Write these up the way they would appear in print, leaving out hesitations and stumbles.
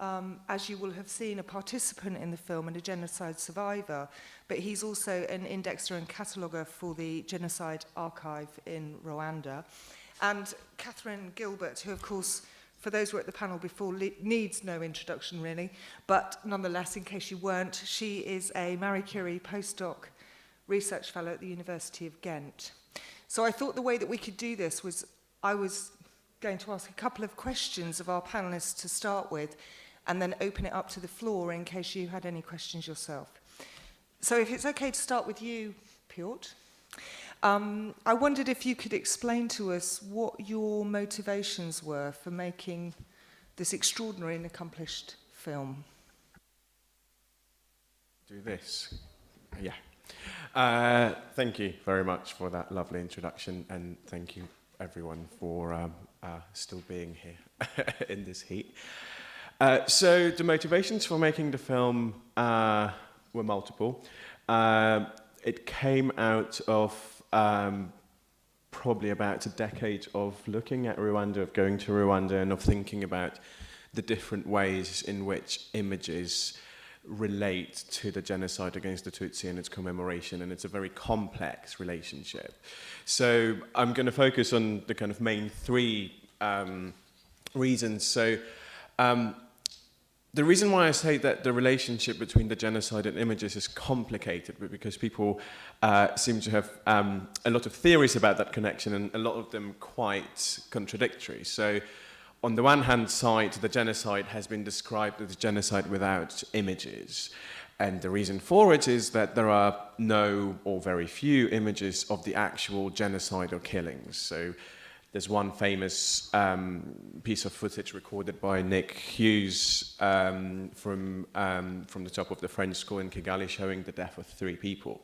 as you will have seen, a participant in the film and a genocide survivor, but he's also an indexer and cataloguer for the Genocide Archive in Rwanda. And Catherine Gilbert, who of course, for those who were at the panel before, needs no introduction really, but nonetheless, in case you weren't, she is a Marie Curie postdoc research fellow at the University of Ghent. So I thought the way that we could do this was, I was going to ask a couple of questions of our panelists to start with, and then open it up to the floor in case you had any questions yourself. So if it's okay to start with you, Piotr. I wondered if you could explain to us what your motivations were for making this extraordinary and accomplished film. Do this. Yeah. Thank you very much for that lovely introduction, and thank you everyone for still being here in this heat. So the motivations for making the film were multiple. It came out of probably about a decade of looking at Rwanda, of going to Rwanda, and of thinking about the different ways in which images relate to the genocide against the Tutsi and its commemoration, and it's a very complex relationship. So I'm going to focus on the kind of main three reasons. So the reason why I say that the relationship between the genocide and images is complicated, because people seem to have a lot of theories about that connection, and a lot of them quite contradictory. So on the one hand side, the genocide has been described as genocide without images. And the reason for it is that there are no or very few images of the actual genocide or killings. So there's one famous piece of footage recorded by Nick Hughes from the top of the French school in Kigali, showing the death of 3 people.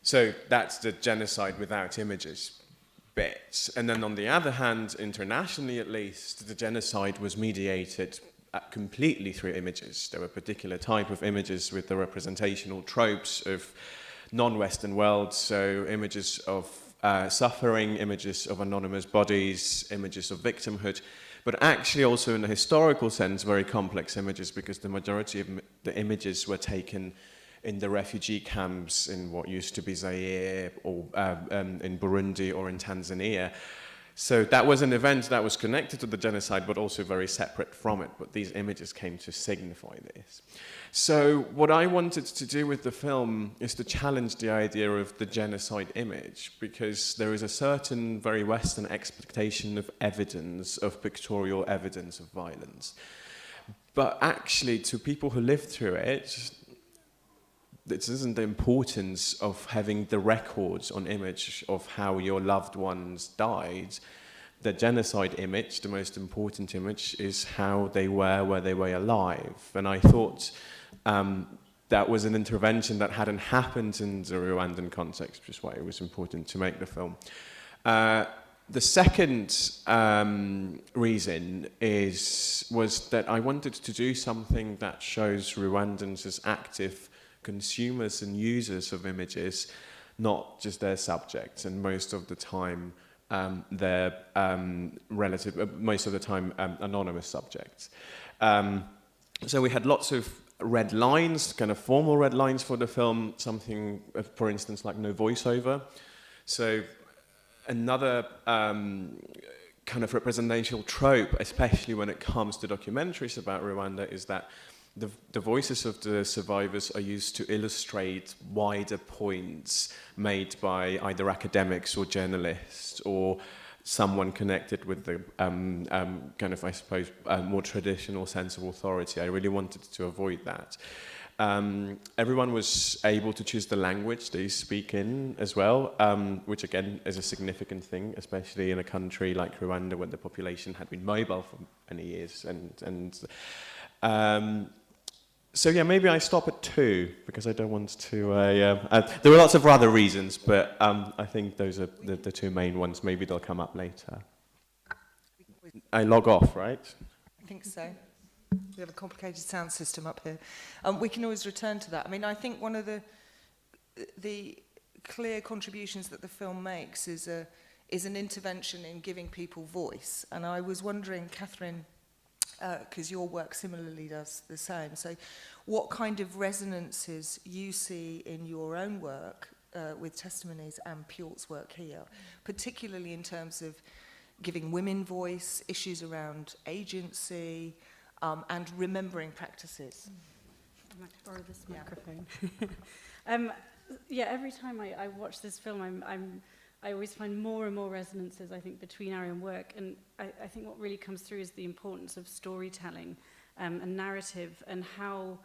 So that's the genocide without images bit. And then on the other hand, internationally at least, the genocide was mediated completely through images. There were a particular type of images with the representational tropes of non-Western world, so images of suffering, images of anonymous bodies, images of victimhood, but actually also in a historical sense very complex images, because the majority of the images were taken in the refugee camps in what used to be Zaire, or in Burundi or in Tanzania. So that was an event that was connected to the genocide, but also very separate from it. But these images came to signify this. So what I wanted to do with the film is to challenge the idea of the genocide image, because there is a certain very Western expectation of evidence, of pictorial evidence of violence. But actually, to people who lived through it, this isn't the importance of having the records on image of how your loved ones died. The genocide image, the most important image, is how they were where they were alive. And I thought that was an intervention that hadn't happened in the Rwandan context, which is why it was important to make the film. The second reason was that I wanted to do something that shows Rwandans as active consumers and users of images, not just their subjects, and most of the time they're most of the time anonymous subjects. So we had lots of red lines, kind of formal red lines for the film, something, for instance, like no voiceover. So another kind of representational trope, especially when it comes to documentaries about Rwanda, is that the voices of the survivors are used to illustrate wider points made by either academics or journalists or someone connected with the kind of, I suppose, more traditional sense of authority. I really wanted to avoid that. Everyone was able to choose the language they speak in as well, which again is a significant thing, especially in a country like Rwanda where the population had been mobile for many years. So yeah, maybe I stop at 2 because I don't want to. There were lots of other reasons, but I think those are the 2 main ones. Maybe they'll come up later. I log off, right? I think so. We have a complicated sound system up here. We can always return to that. I mean, I think one of the clear contributions that the film makes is an intervention in giving people voice. And I was wondering, Catherine, because your work similarly does the same. So what kind of resonances you see in your own work with testimonies and Piotr's work here, particularly in terms of giving women voice, issues around agency, and remembering practices. I might borrow this microphone. Every time I watch this film, I always find more and more resonances, I think, between our own work. And I think what really comes through is the importance of storytelling and narrative, and how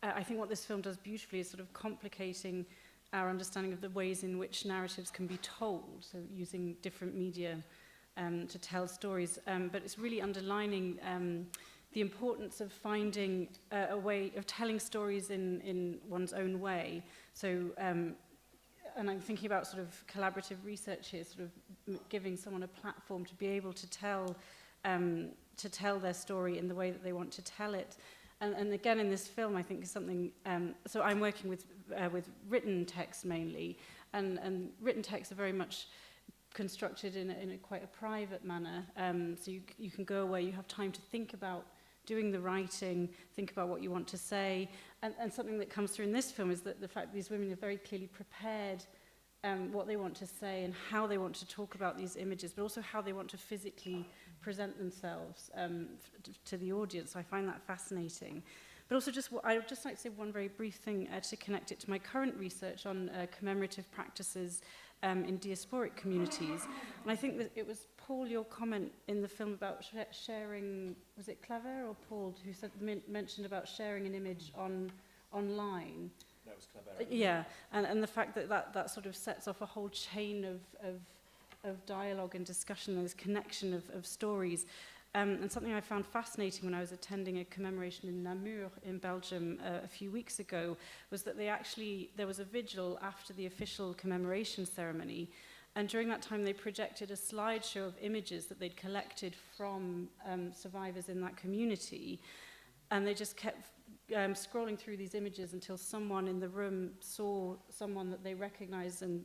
I think what this film does beautifully is sort of complicating our understanding of the ways in which narratives can be told, so using different media to tell stories. But it's really underlining the importance of finding a way of telling stories in one's own way. So, and I'm thinking about sort of collaborative research here, sort of giving someone a platform to be able to tell their story in the way that they want to tell it. And again, in this film, I think is something. So I'm working with written text mainly, and written texts are very much constructed in a quite a private manner. So you can go away, you have time to think about doing the writing, think about what you want to say. And something that comes through in this film is that the fact that these women are very clearly prepared what they want to say and how they want to talk about these images, but also how they want to physically present themselves to the audience. So I find that fascinating. But also I would just like to say one very brief thing to connect it to my current research on commemorative practices in diasporic communities. And I think that it was Paul, your comment in the film about sharing, was it Claver or Paul who mentioned about sharing an image online? That was Claver. Yeah, and the fact that sort of sets off a whole chain of dialogue and discussion, this connection of stories. And something I found fascinating when I was attending a commemoration in Namur in Belgium a few weeks ago was that there was a vigil after the official commemoration ceremony, and during that time they projected a slideshow of images that they'd collected from survivors in that community, and they just kept scrolling through these images until someone in the room saw someone that they recognized and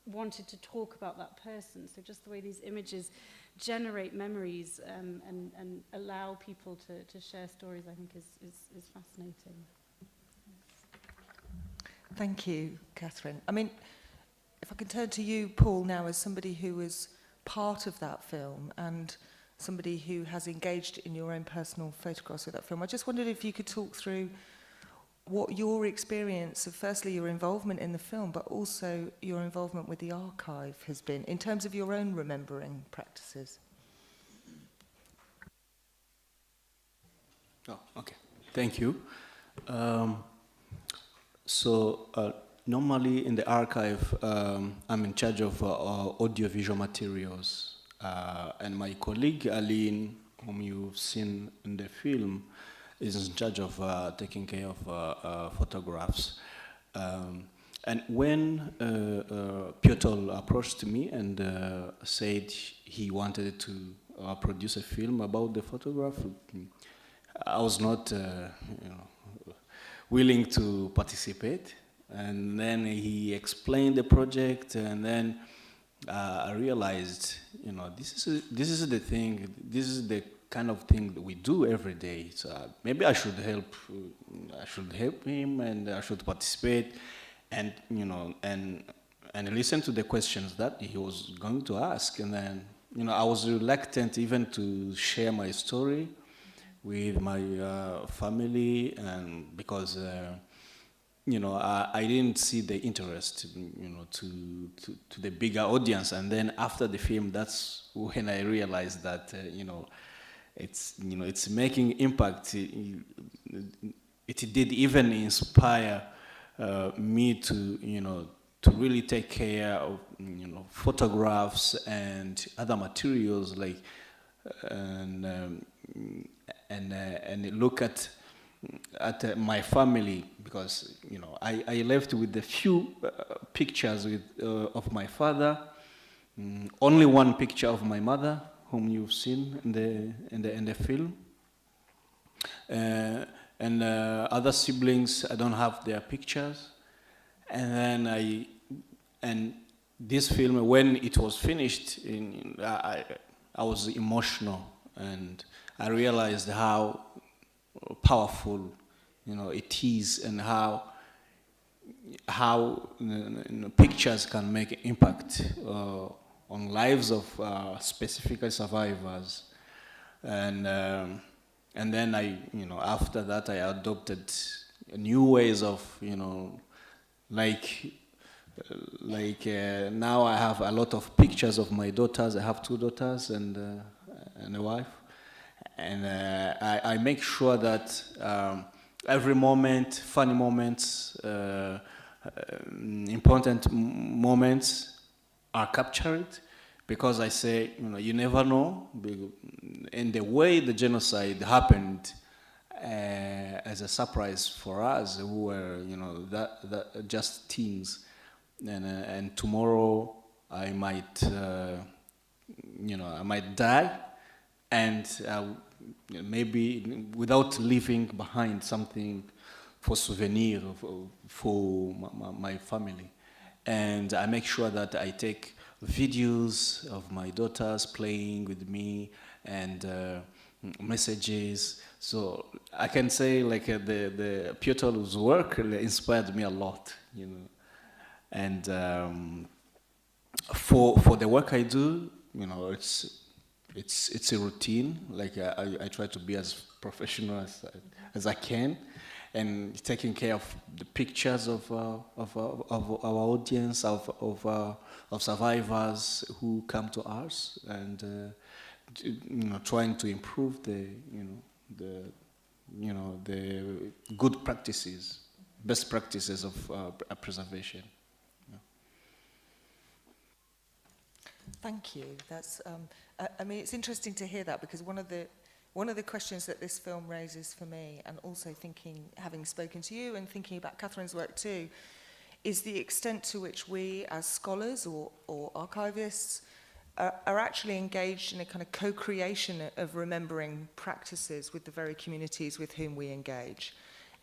wanted to talk about that person. So just the way these images generate memories and allow people to share stories, I think is fascinating. Thank you, Catherine. I mean, if I can turn to you, Paul, now as somebody who was part of that film and somebody who has engaged in your own personal photographs with that film, I just wondered if you could talk through what your experience of, firstly, your involvement in the film, but also your involvement with the archive has been, in terms of your own remembering practices. Oh, okay. Thank you. Normally in the archive, I'm in charge of audiovisual materials. And my colleague, Aline, whom you've seen in the film, is in charge of taking care of photographs. And when Piotr approached me and said he wanted to produce a film about the photograph, I was not willing to participate. And then he explained the project, and then I realized, this is the thing, this is the kind of thing that we do every day. So maybe I should help him, and I should participate, and and listen to the questions that he was going to ask. And then I was reluctant even to share my story with my family, and because I didn't see the interest, to the bigger audience. And then after the film, that's when I realized that it's making impact. It did even inspire me to really take care of photographs and other materials, like and look at my family, because I left with a few pictures of my father, only one picture of my mother, whom you've seen in the film, and other siblings, I don't have their pictures. And then this film, when it was finished, I was emotional, and I realized how powerful, it is, and how pictures can make impact on lives of specific survivors, and then after that I adopted new ways of like now I have a lot of pictures of my daughters. I have 2 daughters and a wife, and I make sure that every moment, funny moments, important moments are captured, because I say, you never know. And the way the genocide happened as a surprise for us, who were, that just teens, and tomorrow I might, I might die, and maybe without leaving behind something for souvenir for my family. And I make sure that I take videos of my daughters playing with me, and messages. So I can say, like, the Piotr's work inspired me a lot, And for the work I do, it's a routine. Like, I try to be as professional as I can, and taking care of the pictures of our audience, of survivors who come to us, and trying to improve the good practices, best practices of preservation. Thank you. That's, I mean, it's interesting to hear that, because one of the questions that this film raises for me, and also thinking, having spoken to you and thinking about Catherine's work too, is the extent to which we as scholars or archivists are actually engaged in a kind of co-creation of remembering practices with the very communities with whom we engage.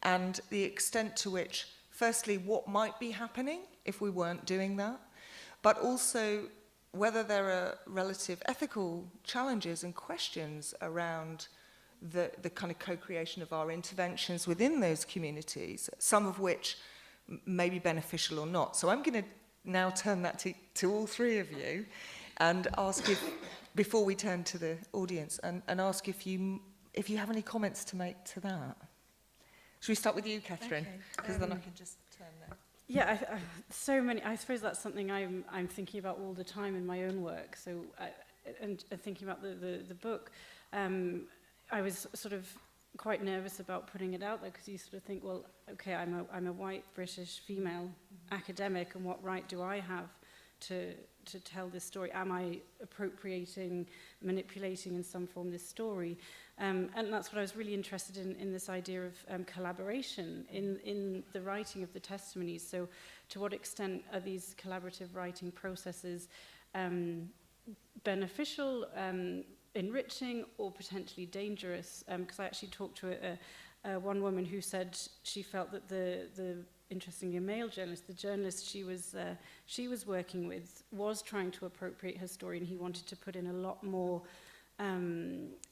And the extent to which, firstly, what might be happening if we weren't doing that, but also whether there are relative ethical challenges and questions around the kind of co-creation of our interventions within those communities, some of which may be beneficial or not. So I'm going to now turn that to all 3 of you, and ask if, before we turn to the audience, and ask if you have any comments to make to that. Should we start with you, Catherine? Because then I can just turn there. Yeah, so many. I suppose that's something I'm thinking about all the time in my own work. So, and thinking about the book, I was sort of quite nervous about putting it out there, because you sort of think, well, okay, I'm a white British female academic, and what right do I have to tell this story? Am I appropriating, manipulating in some form this story? And that's what I was really interested in this idea of collaboration in the writing of the testimonies. So to what extent are these collaborative writing processes beneficial, enriching, or potentially dangerous? Because I actually talked to one woman who said she felt that the interestingly, a male journalist, the journalist she was working with, was trying to appropriate her story, and he wanted to put in a lot more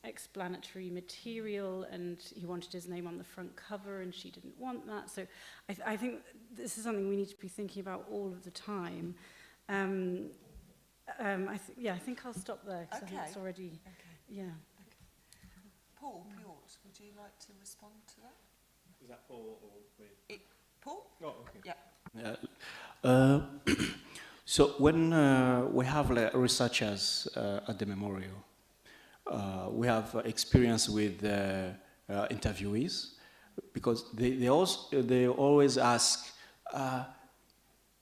explanatory material, and he wanted his name on the front cover, and she didn't want that. So I think this is something we need to be thinking about all of the time. I think I'll stop there, because I think it's already, yeah. Okay. Paul, Piotr, would you like to respond to that? Is that Paul or me? Paul? Oh, okay. Yeah. So when we have researchers at the memorial, we have experience with interviewees, because they always ask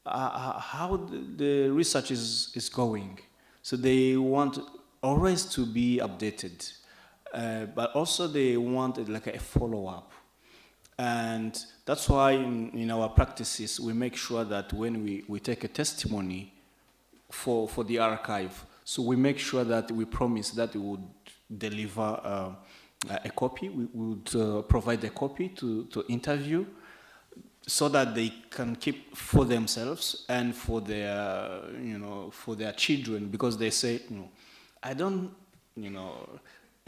how the research is going. So they want always to be updated, but also they want like a follow-up. And that's why in our practices, we make sure that when we take a testimony for the archive, so we make sure that we promise that we would deliver a copy. We would provide a copy to interview, so that they can keep for themselves and for their children, because they say, I don't,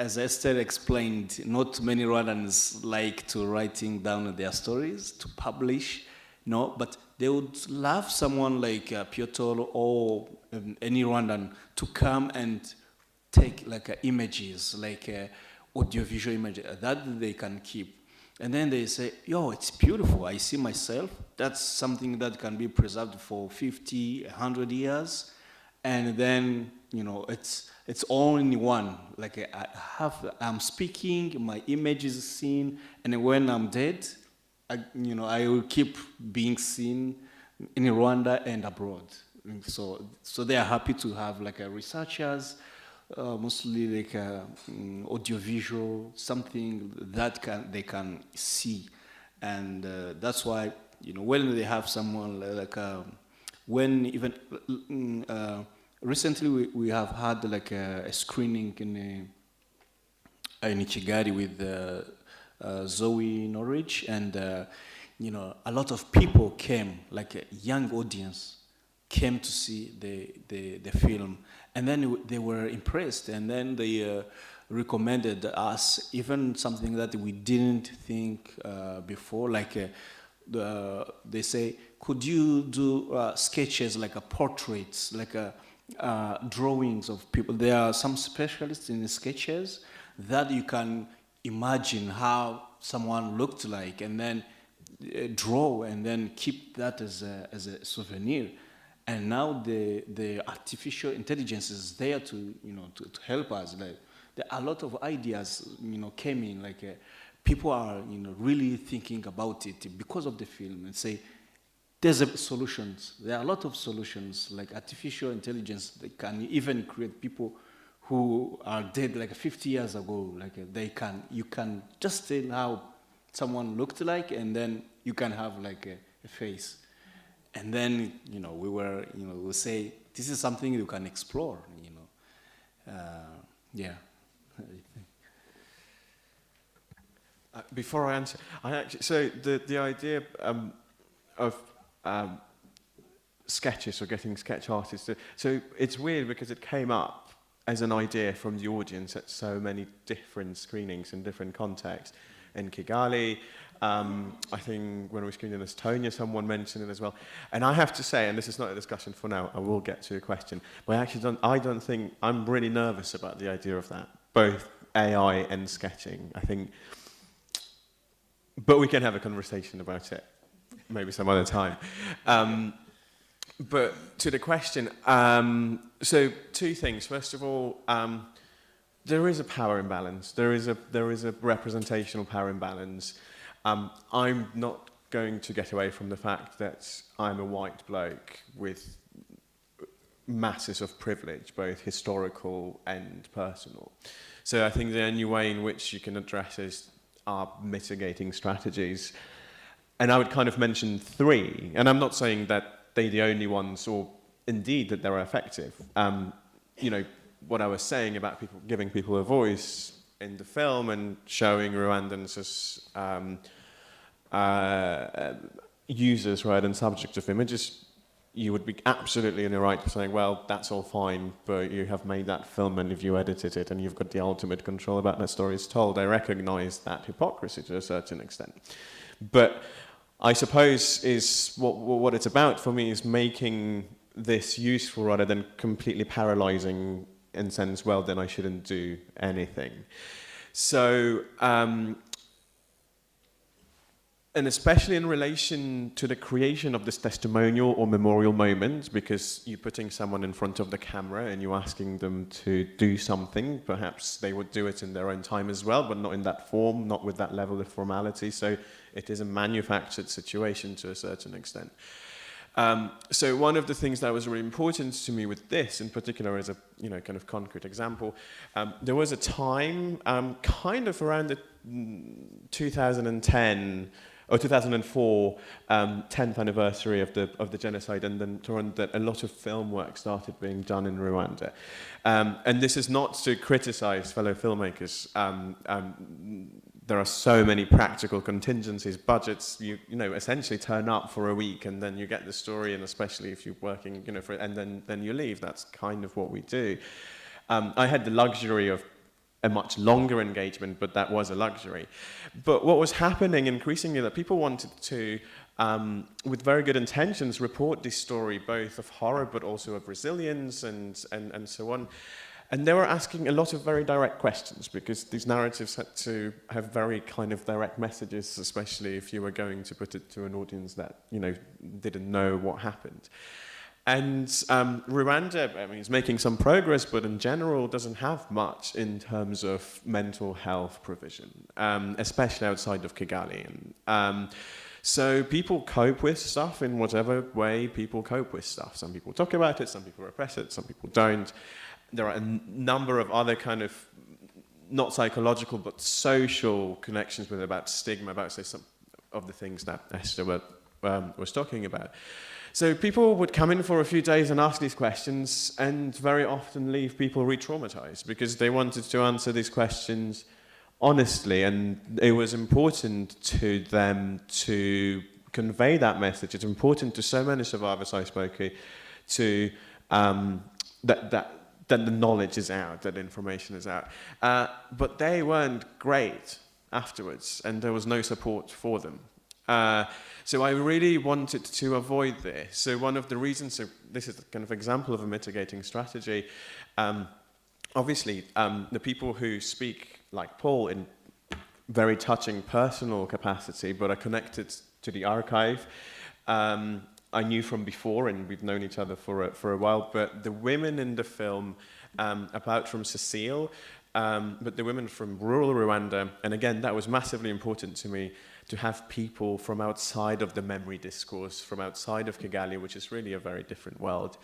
as Esther explained, not many Rwandans like to writing down their stories to publish, no, but they would love someone like Piotr or any Rwandan to come and take like images, like audiovisual images that they can keep. And then they say, yo, it's beautiful. I see myself. That's something that can be preserved for 50, 100 years. And then, you know, it's only one. Like I'm speaking, my image is seen, and when I'm dead, I will keep being seen in Rwanda and abroad. And so they are happy to have like researchers, mostly like audiovisual, something that they can see, and that's why, you know, when they have someone like when even recently we have had like a screening in Kigali with Zoe Norwich, and you know, a lot of people came, like a young audience came to see the film, and then they were impressed, and then they recommended us even something that we didn't think before, like they say, could you do sketches, like portraits, like drawings of people. There are some specialists in the sketches that you can imagine how someone looked like, and then draw, and then keep that as a souvenir. And now the artificial intelligence is there to, you know, to help us. Like, there are a lot of ideas, you know, came in. Like people are, you know, really thinking about it because of the film, and say there's solutions. There are a lot of solutions, like artificial intelligence. They can even create people who are dead like 50 years ago. Like you can just tell how someone looked like, and then you can have like a face. And then, you know, we'll say, this is something you can explore, you know. Yeah. Before I answer, so the idea of sketches or getting sketch artists to, so it's weird because it came up as an idea from the audience at so many different screenings in different contexts. In Kigali, I think when we screened in Estonia, someone mentioned it as well. And I have to say, and this is not a discussion for now, I will get to a question, but I don't think, I'm really nervous about the idea of that, both AI and sketching. I think, but we can have a conversation about it maybe some other time. But to the question, so two things. First of all, there is a power imbalance. There is a representational power imbalance. I'm not going to get away from the fact that I'm a white bloke with masses of privilege, both historical and personal. So I think the only way in which you can address this are mitigating strategies. And I would kind of mention three, and I'm not saying that they're the only ones, or indeed that they're effective. You know, what I was saying about giving people a voice in the film and showing Rwandans as users, right, and subjects of images, you would be absolutely in the right for saying, well, that's all fine, but you have made that film and if you edited it and you've got the ultimate control about how the story is told. I recognize that hypocrisy to a certain extent. But I suppose is what it's about for me is making this useful rather than completely paralyzing in the sense, well, then I shouldn't do anything. So, and especially in relation to the creation of this testimonial or memorial moment, because you're putting someone in front of the camera and you're asking them to do something, perhaps they would do it in their own time as well, but not in that form, not with that level of formality. So it is a manufactured situation to a certain extent. So one of the things that was really important to me with this, in particular, as a kind of concrete example, there was a time, kind of around the 2010 or 2004 10th anniversary of the genocide, and then that a lot of film work started being done in Rwanda. And this is not to criticize fellow filmmakers. There are so many practical contingencies, budgets, you essentially turn up for a week and then you get the story, and especially if you're working, and then you leave. That's kind of what we do. I had the luxury of a much longer engagement, but that was a luxury. But what was happening increasingly, that people wanted to, with very good intentions, report this story both of horror but also of resilience and so on. And they were asking a lot of very direct questions, because these narratives had to have very kind of direct messages, especially if you were going to put it to an audience that, you know, didn't know what happened. And Rwanda, I mean, is making some progress, but in general doesn't have much in terms of mental health provision, especially outside of Kigali. So people cope with stuff in whatever way people cope with stuff. Some people talk about it, some people repress it, some people don't. There are a number of other kind of, not psychological, but social connections with about stigma, about, say, some of the things that Esther was talking about. So people would come in for a few days and ask these questions, and very often leave people re-traumatized, because they wanted to answer these questions honestly, and it was important to them to convey that message. It's important to so many survivors I spoke to that the knowledge is out, that information is out. But they weren't great afterwards, and there was no support for them. So I really wanted to avoid this. So one of the reasons, so this is a kind of example of a mitigating strategy. Obviously, the people who speak like Paul in very touching personal capacity, but are connected to the archive, I knew from before, and we've known each other for a while, but the women in the film, apart from Cecile, but the women from rural Rwanda, and again, that was massively important to me, to have people from outside of the memory discourse, from outside of Kigali, which is really a very different world.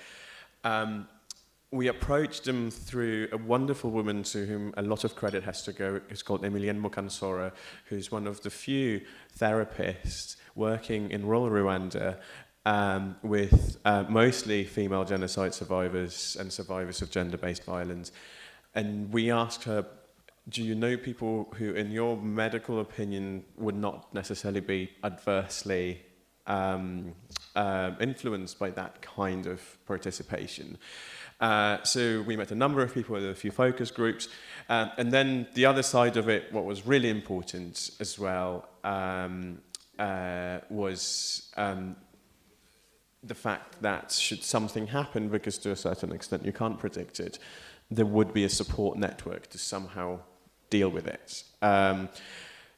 We approached them through a wonderful woman to whom a lot of credit has to go. It's called Emilienne Mukansora, who's one of the few therapists working in rural Rwanda with mostly female genocide survivors and survivors of gender-based violence. And we asked her, do you know people who, in your medical opinion, would not necessarily be adversely influenced by that kind of participation? So we met a number of people with a few focus groups. And then the other side of it, what was really important as well, was the fact that should something happen, because to a certain extent you can't predict it, there would be a support network to somehow deal with it.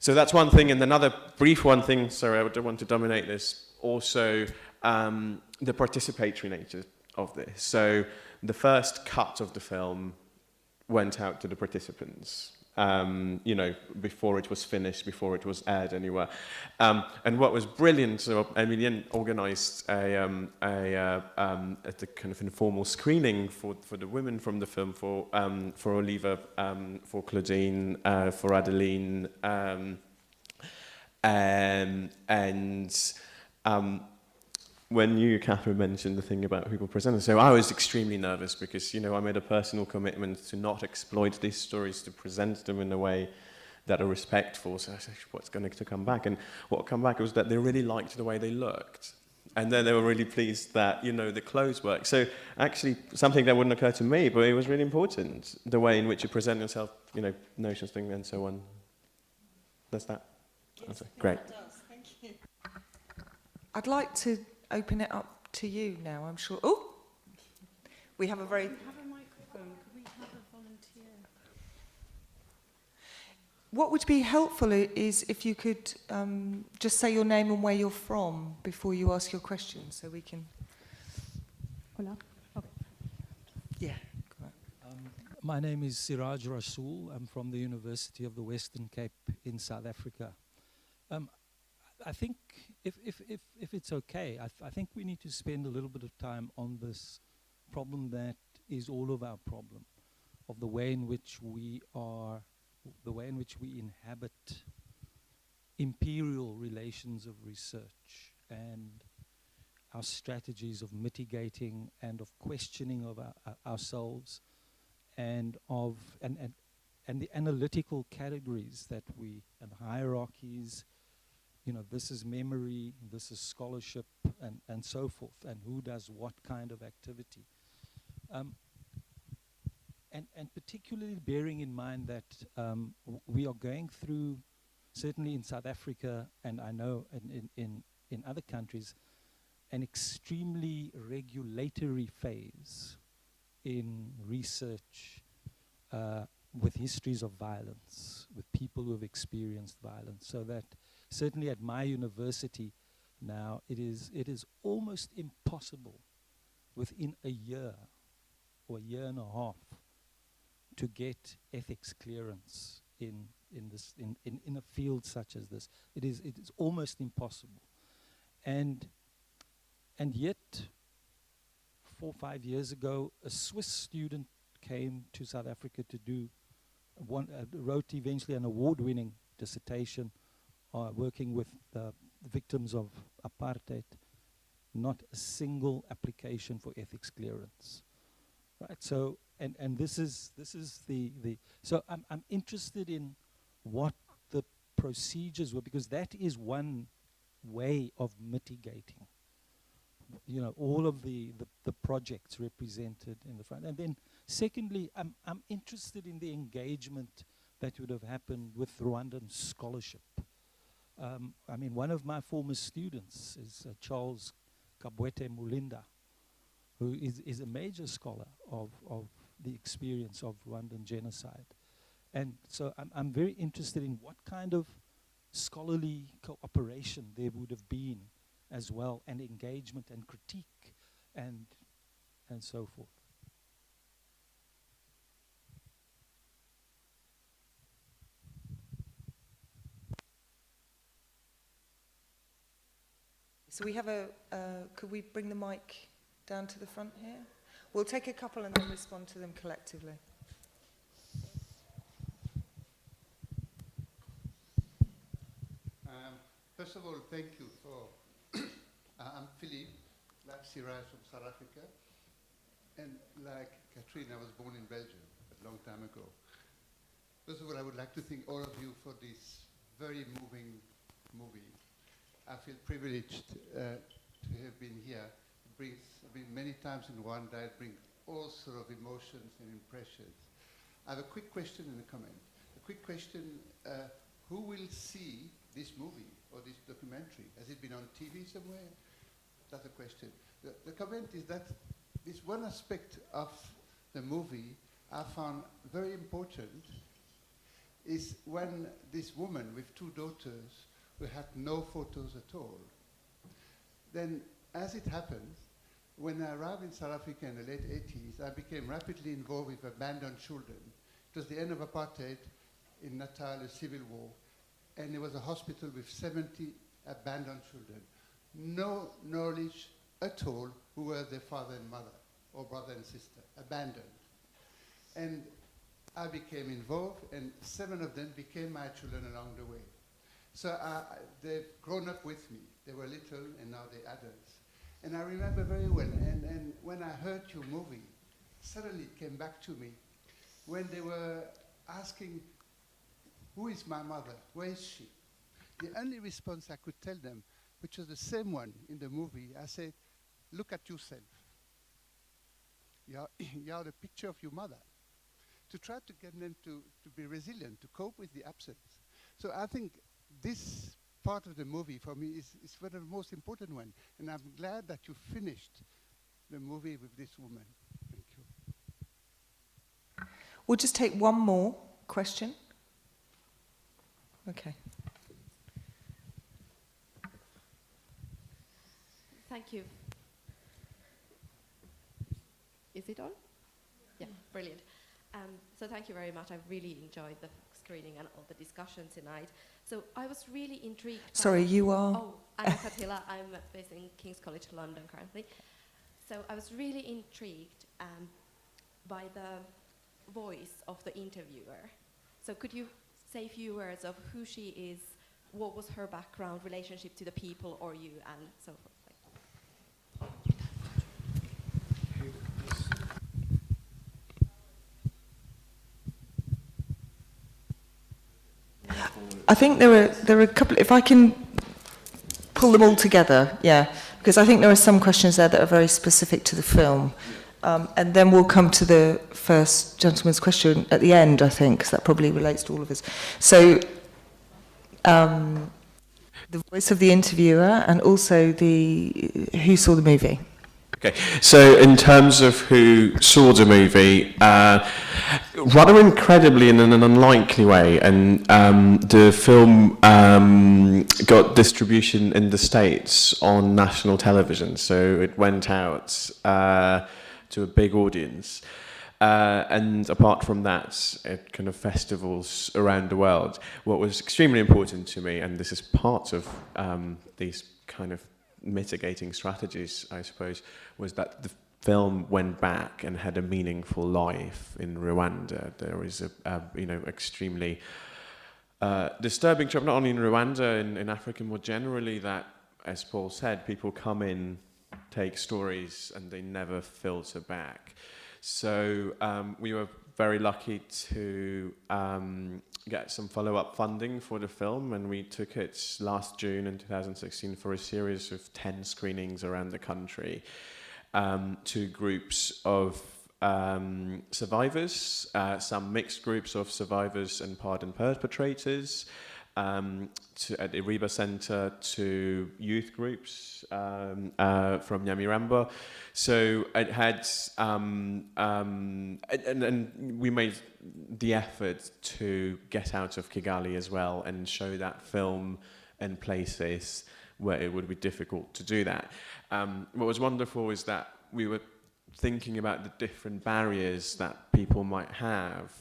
So that's one thing. And another brief one thing, sorry, I don't want to dominate this, also the participatory nature of this. So the first cut of the film went out to the participants, you know, before it was finished, before it was aired anywhere. And what was brilliant, so Emilienne organized a kind of informal screening for the women from the film, for Oliva, for Claudine, for Adeline, when you, Catherine, mentioned the thing about people presenting, so I was extremely nervous because, you know, I made a personal commitment to not exploit these stories, to present them in a way that are respectful. So I said, what's going to come back? And what came back was that they really liked the way they looked. And then they were really pleased that, you know, the clothes worked. So actually, something that wouldn't occur to me, but it was really important, the way in which you present yourself, you know, notions, thing, and so on. That's that. Yes, great. That does. Thank you. I'd like to open it up to you now, I'm sure. Oh, we have a very... We have a microphone. Could we have a volunteer? What would be helpful is if you could just say your name and where you're from before you ask your question, so we can... Hola. Okay. Yeah. My name is Suraj Rasool. I'm from the University of the Western Cape in South Africa. I think if it's okay, I think we need to spend a little bit of time on this problem that is all of our problem, of the way in which we inhabit imperial relations of research and our strategies of mitigating and of questioning of ourselves and the analytical categories that and hierarchies. You know, this is memory, this is scholarship, and so forth, and who does what kind of activity. and particularly bearing in mind that we are going through, certainly in South Africa, and I know in other countries, an extremely regulatory phase in research with histories of violence, with people who have experienced violence. So that certainly at my university now, it is almost impossible within a year or a year and a half to get ethics clearance in a field such as this. It is almost impossible. And yet, 4 or 5 years ago, a Swiss student came to South Africa to do wrote eventually an award-winning dissertation working with the victims of apartheid. Not a single application for ethics clearance, right? So, and this is the so I'm interested in what the procedures were, because that is one way of mitigating, you know, all of the projects represented in the front. And then secondly, I'm interested in the engagement that would have happened with Rwandan scholarship. I mean, one of my former students is Charles Kabwete Mulinda, who is a major scholar of the experience of Rwandan genocide. And so I'm very interested in what kind of scholarly cooperation there would have been as well, and engagement and critique and so forth. So we have could we bring the mic down to the front here? We'll take a couple and then respond to them collectively. First of all, thank you for, I'm Philippe, like Suraj from South Africa, and like Katrina, I was born in Belgium a long time ago. First of all, I would like to thank all of you for this very moving movie. I feel privileged to have been here. I've been many times in Rwanda. It brings all sorts of emotions and impressions. I have a quick question and a comment. A quick question, who will see this movie or this documentary? Has it been on TV somewhere? That's a question. The comment is that this one aspect of the movie I found very important is when this woman with 2 daughters who had no photos at all, then as it happens, when I arrived in South Africa in the late 80s, I became rapidly involved with abandoned children. It was the end of apartheid in Natal, a civil war, and there was a hospital with 70 abandoned children. No knowledge at all who were their father and mother, or brother and sister, abandoned. And I became involved, and 7 of them became my children along the way. So they've grown up with me. They were little, and now they're adults. And I remember very well, and when I heard your movie, suddenly it came back to me, when they were asking, who is my mother? Where is she? The only response I could tell them, which was the same one in the movie, I said, look at yourself. You are the picture of your mother. To try to get them to be resilient, to cope with the absence. So I think this part of the movie for me is one of the most important one. And I'm glad that you finished the movie with this woman. Thank you. We'll just take one more question. Okay. Thank you. Is it on? Yeah, brilliant. So thank you very much. I've really enjoyed the screening and all the discussion tonight. So I was really intrigued. Sorry, you are? Oh, Anna Katila. I'm based in King's College London currently. So I was really intrigued by the voice of the interviewer. So could you say a few words of who she is, what was her background, relationship to the people or you, and so forth? I think there are a couple, if I can pull them all together, yeah, because I think there are some questions there that are very specific to the film. And then we'll come to the first gentleman's question at the end, I think, because that probably relates to all of us. So, the voice of the interviewer and also who saw the movie. Okay, so in terms of who saw the movie, rather incredibly in an unlikely way, and the film got distribution in the States on national television, so it went out to a big audience. And apart from that, at kind of festivals around the world, what was extremely important to me, and this is part of these kind of mitigating strategies, I suppose, was that the film went back and had a meaningful life in Rwanda. There is a extremely disturbing trip, not only in Rwanda, in Africa more generally, that, as Paul said, people come in, take stories, and they never filter back. So we were very lucky to get some follow-up funding for the film, and we took it last June in 2016 for a series of 10 screenings around the country to groups of survivors, some mixed groups of survivors and pardoned perpetrators, at the Reba Center, to youth groups from Nyamirambo. So it had, and we made the effort to get out of Kigali as well and show that film in places where it would be difficult to do that. What was wonderful is that we were thinking about the different barriers that people might have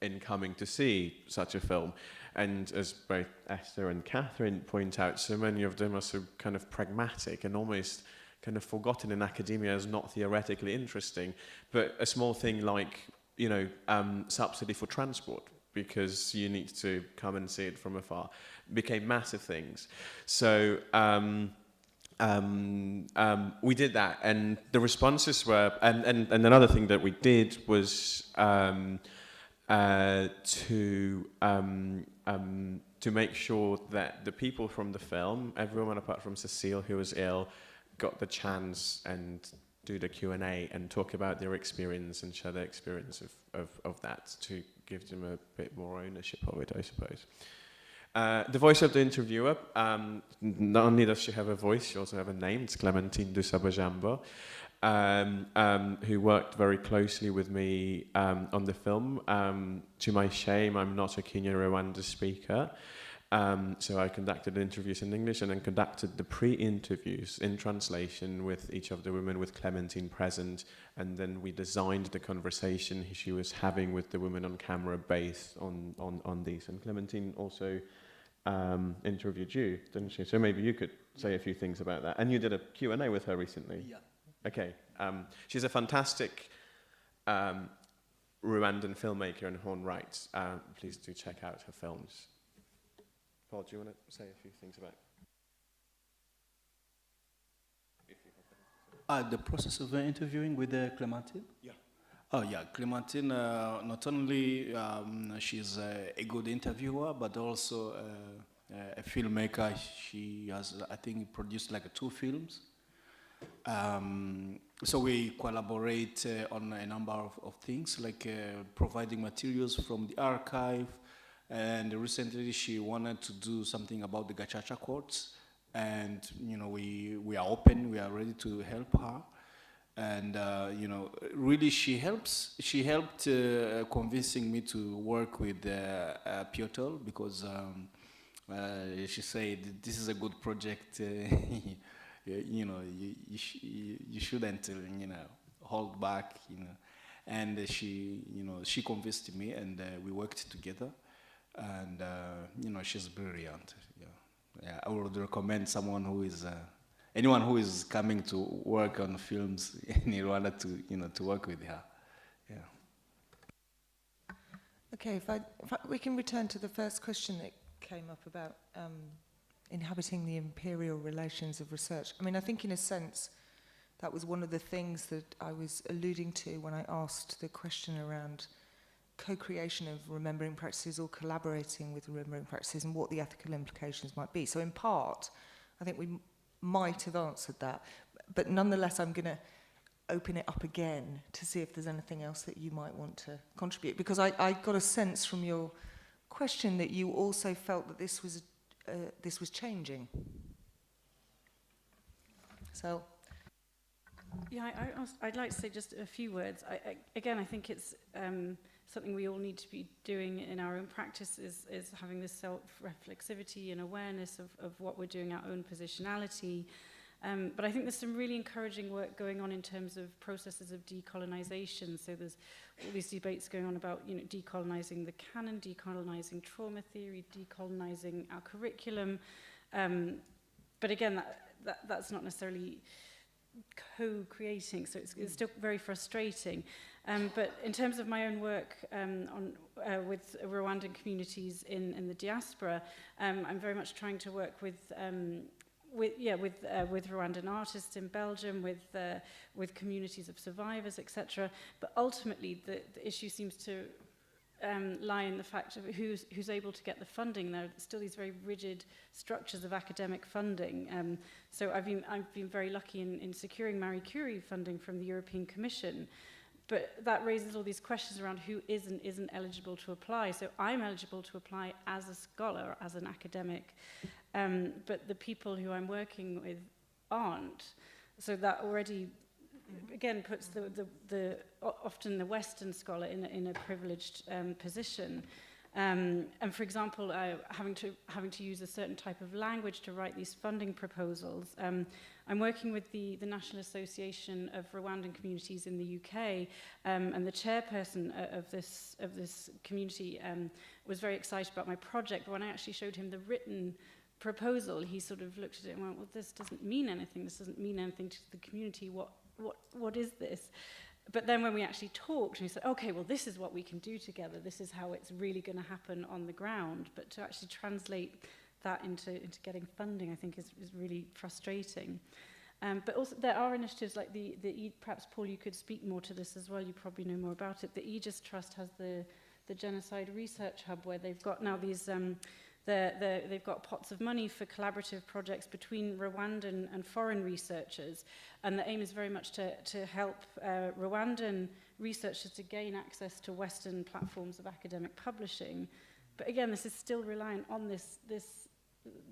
in coming to see such a film. And as both Esther and Catherine point out, so many of them are so kind of pragmatic and almost kind of forgotten in academia as not theoretically interesting. But a small thing like, subsidy for transport, because you need to come and see it from afar, became massive things. So we did that, and the responses were, and another thing that we did was to make sure that the people from the film, everyone apart from Cecile, who was ill, got the chance and do the Q&A and talk about their experience and share their experience of that, to give them a bit more ownership of it, I suppose. The voice of the interviewer, not only does she have a voice, she also has a name. It's Clementine Dusabajambo, who worked very closely with me on the film. To my shame, I'm not a Kenya-Rwanda speaker, so I conducted interviews in English and then conducted the pre-interviews in translation with each of the women, with Clementine present, and then we designed the conversation she was having with the women on camera based on these. And Clementine also interviewed you, didn't she? So maybe you could say a few things about that. And you did a Q&A with her recently. Yeah. Okay. She's a fantastic Rwandan filmmaker in her own right. Please do check out her films. Paul, do you want to say a few things about the process of interviewing with Clementine? Yeah. Oh yeah, Clementine, not only she's a good interviewer, but also a filmmaker. She has, I think, produced like 2 films. So we collaborate on a number of things, like providing materials from the archive, and recently she wanted to do something about the Gacaca courts, and we are open, we are ready to help her, and really she helped convincing me to work with Piotr, because she said this is a good project. You shouldn't hold back, and she convinced me, and we worked together, and she's brilliant. Yeah, I would recommend anyone who is coming to work on films in Rwanda to work with her. Yeah. Okay, if we can return to the first question that came up about inhabiting the imperial relations of research. I mean, I think in a sense that was one of the things that I was alluding to when I asked the question around co-creation of remembering practices or collaborating with remembering practices and what the ethical implications might be. So in part, I think we might have answered that, but nonetheless I'm going to open it up again to see if there's anything else that you might want to contribute. Because I got a sense from your question that you also felt that this was changing. So, Yeah, I'd like to say just a few words. Again, I think it's something we all need to be doing in our own practice is having this self-reflexivity and awareness of what we're doing, our own positionality. But I think there's some really encouraging work going on in terms of processes of decolonization. So there's all these debates going on about, you know, decolonizing the canon, decolonizing trauma theory, decolonizing our curriculum. But again, that's not necessarily co-creating, so it's still very frustrating. But in terms of my own work with Rwandan communities in the diaspora, I'm very much trying to work with Rwandan artists in Belgium, with communities of survivors, etc. But ultimately, the issue seems to lie in the fact of who's able to get the funding. There are still these very rigid structures of academic funding. So I've been very lucky in securing Marie Curie funding from the European Commission. But that raises all these questions around who is and isn't eligible to apply. So I'm eligible to apply as a scholar, as an academic, but the people who I'm working with aren't. So that already, again, puts the often the Western scholar in a privileged position. And for example, having to use a certain type of language to write these funding proposals. I'm working with the National Association of Rwandan Communities in the UK, and the chairperson of this community was very excited about my project. But when I actually showed him the written proposal, he sort of looked at it and went, "Well, this doesn't mean anything. This doesn't mean anything to the community. What is this?" But then when we actually talked, and he said, "Okay, well, this is what we can do together. This is how it's really going to happen on the ground." But to actually translate that into getting funding, I think is really frustrating. But also there are initiatives like perhaps Paul, you could speak more to this as well. You probably know more about it. The Aegis Trust has the Genocide Research Hub, where they've got now these. They've got pots of money for collaborative projects between Rwandan and foreign researchers, and the aim is very much to help Rwandan researchers to gain access to Western platforms of academic publishing. But again, this is still reliant on this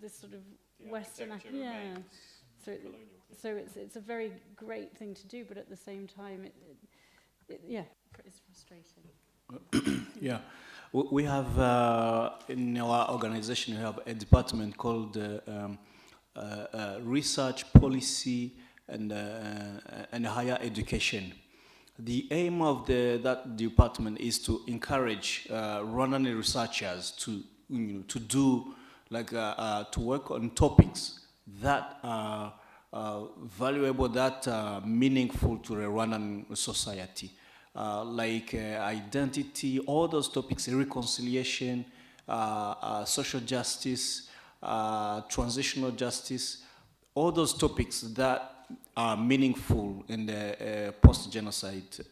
sort of Western, So it's a very great thing to do, but at the same time, it's frustrating. Yeah, we have in our organization we have a department called Research Policy and Higher Education. The aim of that department is to encourage Rwandan researchers to do to work on topics that are valuable, that are meaningful to the Rwandan society. Like identity, all those topics, reconciliation, social justice, transitional justice, all those topics that are meaningful in the post-genocide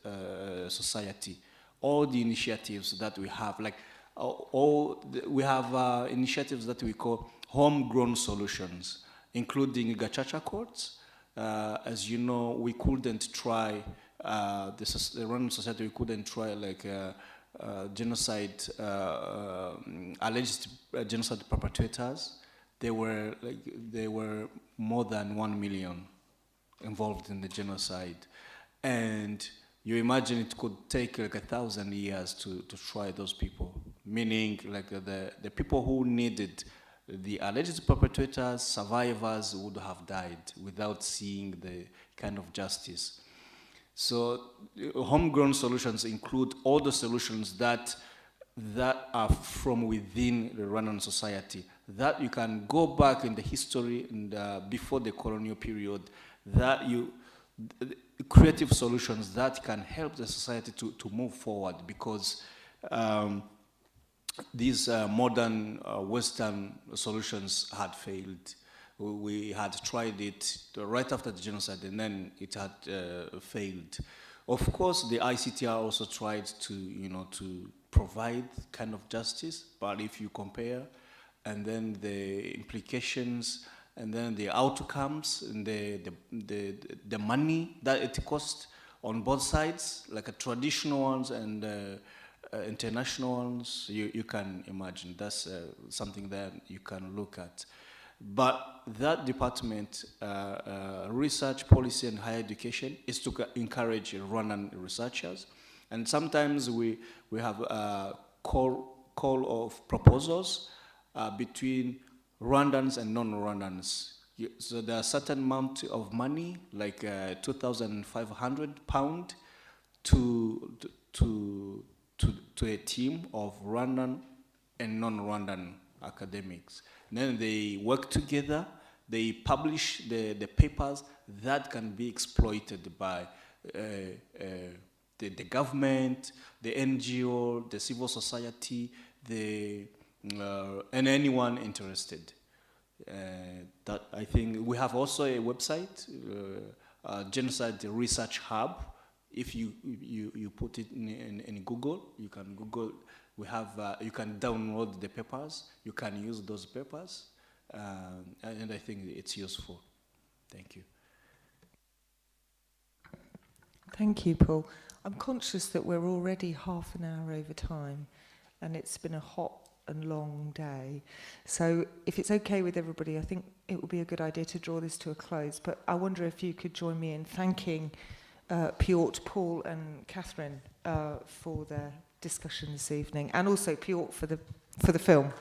society. All the initiatives that we have, we have initiatives that we call homegrown solutions, including gacaca courts. As you know, we couldn't try the Rwandan society. We couldn't try genocide, alleged genocide perpetrators. There were more than 1 million involved in the genocide, and you imagine it could take 1,000 years to try those people. Meaning, the people who needed the alleged perpetrators, survivors, would have died without seeing the kind of justice. So homegrown solutions include all the solutions that are from within the Rwandan society, that you can go back in the history and before the colonial period, creative solutions that can help the society to move forward, because these modern Western solutions had failed. We had tried it right after the genocide, and then it had failed. Of course, the ICTR also tried to provide kind of justice, but if you compare, and then the implications, and then the outcomes, and the money that it cost, on both sides, like a traditional ones and international ones. You can imagine that's something that you can look at. But that department, research, policy, and higher education, is to encourage Rwandan researchers. And sometimes we have a call of proposals between Rwandans and non-Rwandans. So there are certain amount of money, like £2,500 to a team of Rwandan and non-Rwandan academics. And then they work together, they publish the papers that can be exploited by the government, the NGO, the civil society, and anyone interested. That I think we have also a website, Genocide Research Hub. If you put it in Google, you can Google. We have you can download the papers. You can use those papers, and I think it's useful. Thank you. Thank you, Paul. I'm conscious that we're already half an hour over time, and it's been a hot and long day. So if it's okay with everybody, I think it would be a good idea to draw this to a close. But I wonder if you could join me in thanking Piotr, Paul and Catherine for their discussion this evening, and also Piotr for the film.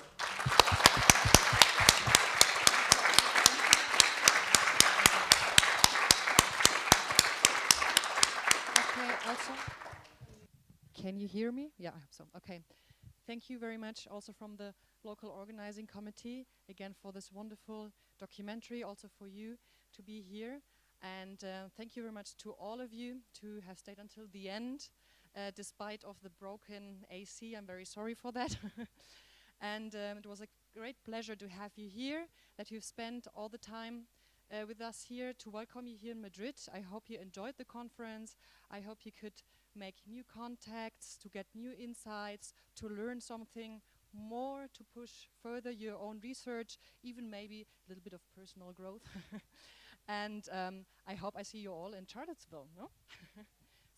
Can you hear me? Yeah, I hope so. Okay. Thank you very much also from the local organizing committee, again, for this wonderful documentary, also for you to be here. And thank you very much to all of you to have stayed until the end, despite of the broken AC. I'm very sorry for that. And it was a great pleasure to have you here, that you've spent all the time with us here, to welcome you here in Madrid. I hope you enjoyed the conference. I hope you could make new contacts, to get new insights, to learn something more, to push further your own research, even maybe a little bit of personal growth. And I hope I see you all in Charlottesville, no?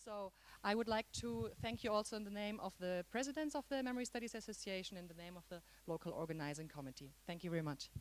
So I would like to thank you also in the name of the presidents of the Memory Studies Association, in the name of the local organizing committee. Thank you very much.